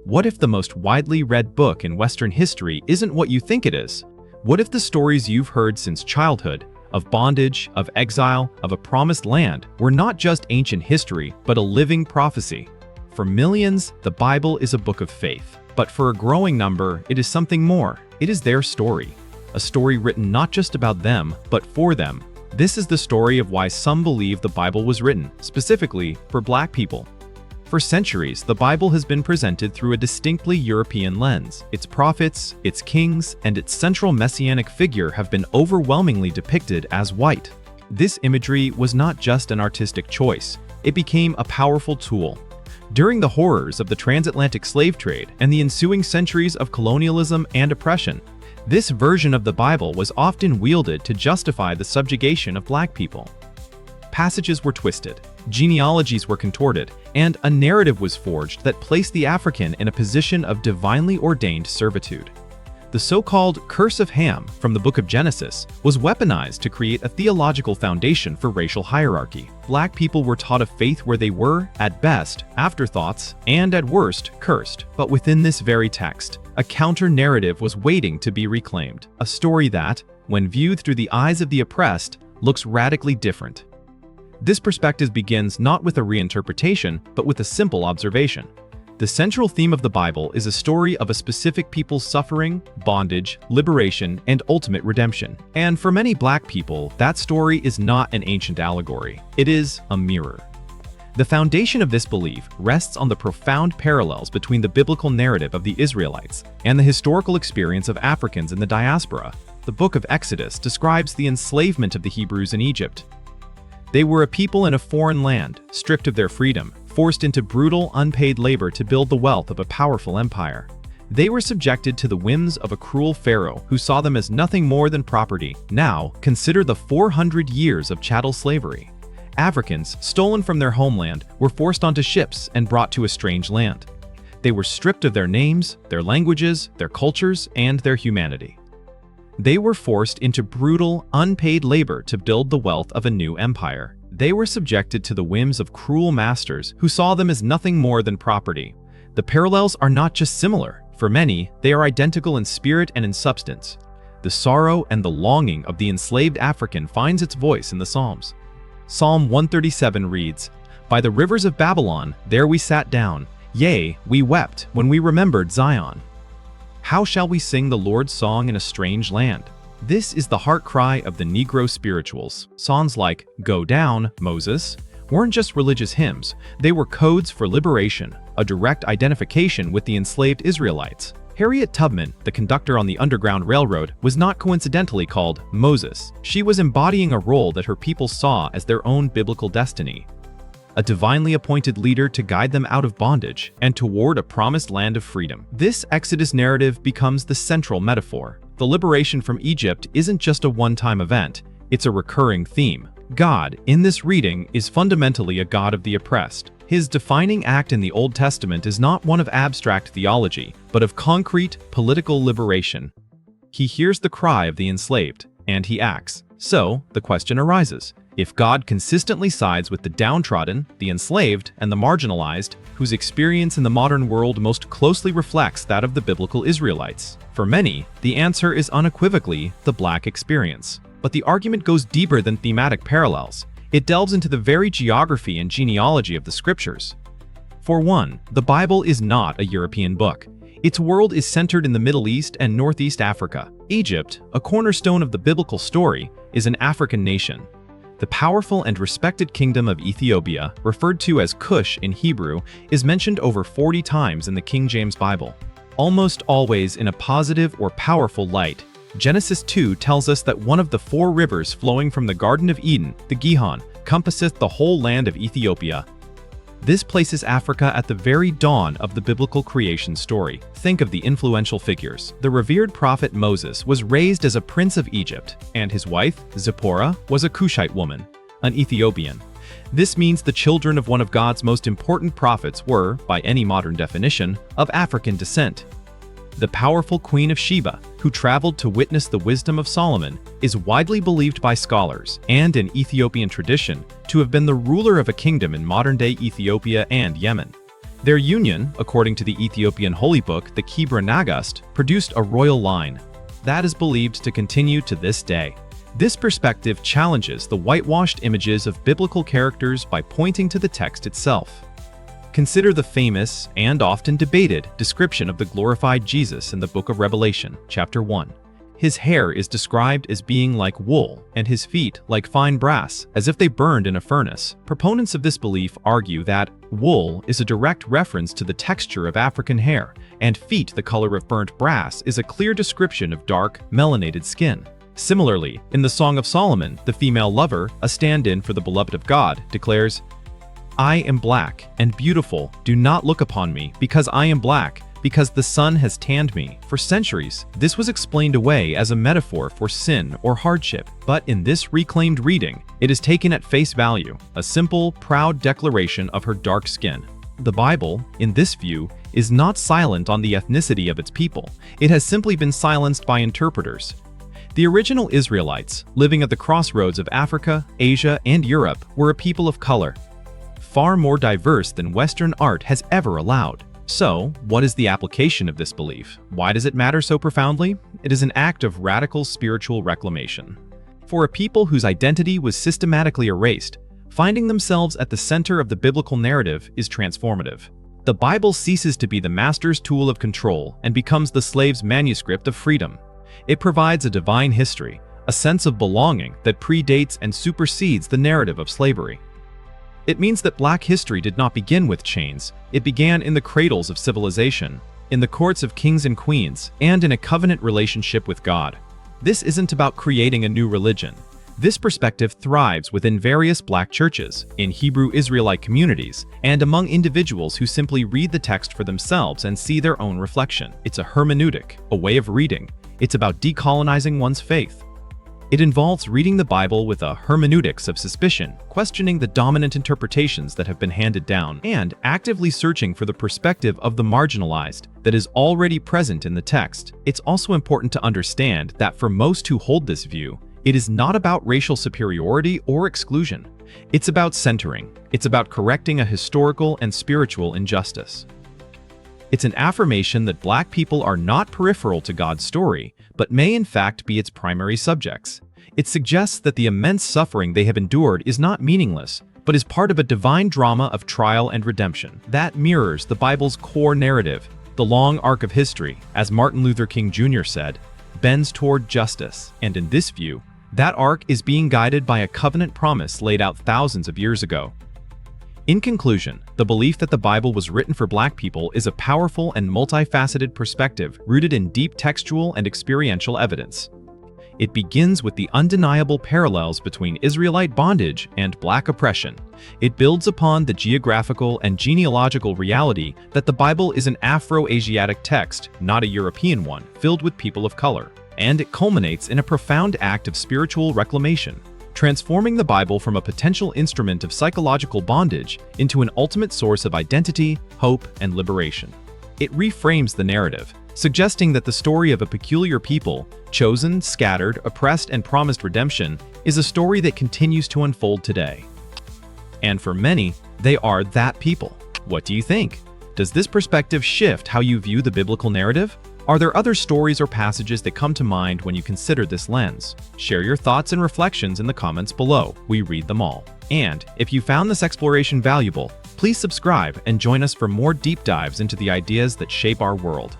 What if the most widely read book in Western history isn't what you think it is? What if the stories you've heard since childhood, of bondage, of exile, of a promised land, were not just ancient history, but a living prophecy? For millions, the Bible is a book of faith. But for a growing number, it is something more. It is their story. A story written not just about them, but for them. This is the story of why some believe the Bible was written, specifically for Black people. For centuries, the Bible has been presented through a distinctly European lens. Its prophets, its kings, and its central messianic figure have been overwhelmingly depicted as white. This imagery was not just an artistic choice. It became a powerful tool. During the horrors of the transatlantic slave trade and the ensuing centuries of colonialism and oppression, this version of the Bible was often wielded to justify the subjugation of Black people. Passages were twisted, genealogies were contorted, and a narrative was forged that placed the African in a position of divinely ordained servitude. The so-called Curse of Ham from the Book of Genesis was weaponized to create a theological foundation for racial hierarchy. Black people were taught a faith where they were, at best, afterthoughts, and at worst, cursed. But within this very text, a counter-narrative was waiting to be reclaimed. A story that, when viewed through the eyes of the oppressed, looks radically different. This perspective begins not with a reinterpretation, but with a simple observation. The central theme of the Bible is a story of a specific people's suffering, bondage, liberation, and ultimate redemption. And for many Black people, that story is not an ancient allegory. It is a mirror. The foundation of this belief rests on the profound parallels between the biblical narrative of the Israelites and the historical experience of Africans in the diaspora. The book of Exodus describes the enslavement of the Hebrews in Egypt. They were a people in a foreign land, stripped of their freedom, forced into brutal, unpaid labor to build the wealth of a powerful empire. They were subjected to the whims of a cruel pharaoh who saw them as nothing more than property. Now, consider the 400 years of chattel slavery. Africans, stolen from their homeland, were forced onto ships and brought to a strange land. They were stripped of their names, their languages, their cultures, and their humanity. They were forced into brutal, unpaid labor to build the wealth of a new empire. They were subjected to the whims of cruel masters who saw them as nothing more than property. The parallels are not just similar. For many, they are identical in spirit and in substance. The sorrow and the longing of the enslaved African finds its voice in the Psalms. Psalm 137 reads, "By the rivers of Babylon, there we sat down. Yea, we wept when we remembered Zion. How shall we sing the Lord's song in a strange land?" This is the heart cry of the Negro spirituals. Songs like "Go Down, Moses" weren't just religious hymns, they were codes for liberation, a direct identification with the enslaved Israelites. Harriet Tubman, the conductor on the Underground Railroad, was not coincidentally called Moses. She was embodying a role that her people saw as their own biblical destiny. A divinely appointed leader to guide them out of bondage and toward a promised land of freedom. This Exodus narrative becomes the central metaphor. The liberation from Egypt isn't just a one-time event, it's a recurring theme. God, in this reading, is fundamentally a God of the oppressed. His defining act in the Old Testament is not one of abstract theology, but of concrete, political liberation. He hears the cry of the enslaved, and he acts. So, the question arises, if God consistently sides with the downtrodden, the enslaved, and the marginalized, whose experience in the modern world most closely reflects that of the biblical Israelites? For many, the answer is unequivocally the Black experience. But the argument goes deeper than thematic parallels. It delves into the very geography and genealogy of the scriptures. For one, the Bible is not a European book. Its world is centered in the Middle East and Northeast Africa. Egypt, a cornerstone of the biblical story, is an African nation. The powerful and respected kingdom of Ethiopia, referred to as Cush in Hebrew, is mentioned over 40 times in the King James Bible, almost always in a positive or powerful light. Genesis 2 tells us that one of the 4 rivers flowing from the Garden of Eden, the Gihon, compasseth the whole land of Ethiopia. This places Africa at the very dawn of the biblical creation story. Think of the influential figures. The revered prophet Moses was raised as a prince of Egypt, and his wife, Zipporah, was a Cushite woman, an Ethiopian. This means the children of one of God's most important prophets were, by any modern definition, of African descent. The powerful Queen of Sheba, who traveled to witness the wisdom of Solomon, is widely believed by scholars and in Ethiopian tradition to have been the ruler of a kingdom in modern-day Ethiopia and Yemen. Their union, according to the Ethiopian holy book, the Kibra Nagast, produced a royal line that is believed to continue to this day. This perspective challenges the whitewashed images of biblical characters by pointing to the text itself. Consider the famous and often debated description of the glorified Jesus in the book of Revelation, chapter 1. His hair is described as being like wool, and his feet like fine brass, as if they burned in a furnace. Proponents of this belief argue that wool is a direct reference to the texture of African hair, and feet the color of burnt brass is a clear description of dark, melanated skin. Similarly, in the Song of Solomon, the female lover, a stand-in for the beloved of God, declares, "I am black and beautiful, do not look upon me, because I am black, because the sun has tanned me." For centuries, this was explained away as a metaphor for sin or hardship, but in this reclaimed reading, it is taken at face value, a simple, proud declaration of her dark skin. The Bible, in this view, is not silent on the ethnicity of its people. It has simply been silenced by interpreters. The original Israelites, living at the crossroads of Africa, Asia, and Europe, were a people of color, far more diverse than Western art has ever allowed. So, what is the application of this belief? Why does it matter so profoundly? It is an act of radical spiritual reclamation. For a people whose identity was systematically erased, finding themselves at the center of the biblical narrative is transformative. The Bible ceases to be the master's tool of control and becomes the slave's manuscript of freedom. It provides a divine history, a sense of belonging that predates and supersedes the narrative of slavery. It means that Black history did not begin with chains. It began in the cradles of civilization, in the courts of kings and queens, and in a covenant relationship with God. This isn't about creating a new religion. This perspective thrives within various Black churches, in Hebrew Israelite communities, and among individuals who simply read the text for themselves and see their own reflection. It's a hermeneutic, a way of reading. It's about decolonizing one's faith. It involves reading the Bible with a hermeneutics of suspicion, questioning the dominant interpretations that have been handed down, and actively searching for the perspective of the marginalized that is already present in the text. It's also important to understand that for most who hold this view, it is not about racial superiority or exclusion. It's about centering. It's about correcting a historical and spiritual injustice. It's an affirmation that Black people are not peripheral to God's story, but may in fact be its primary subjects. It suggests that the immense suffering they have endured is not meaningless, but is part of a divine drama of trial and redemption that mirrors the Bible's core narrative. The long arc of history, as Martin Luther King Jr. said, bends toward justice, and in this view, that arc is being guided by a covenant promise laid out thousands of years ago. In conclusion, the belief that the Bible was written for Black people is a powerful and multifaceted perspective rooted in deep textual and experiential evidence. It begins with the undeniable parallels between Israelite bondage and Black oppression. It builds upon the geographical and genealogical reality that the Bible is an Afro-Asiatic text, not a European one, filled with people of color. And it culminates in a profound act of spiritual reclamation, transforming the Bible from a potential instrument of psychological bondage into an ultimate source of identity, hope, and liberation. It reframes the narrative, suggesting that the story of a peculiar people, chosen, scattered, oppressed, and promised redemption, is a story that continues to unfold today. And for many, they are that people. What do you think? Does this perspective shift how you view the biblical narrative? Are there other stories or passages that come to mind when you consider this lens? Share your thoughts and reflections in the comments below. We read them all. And if you found this exploration valuable, please subscribe and join us for more deep dives into the ideas that shape our world.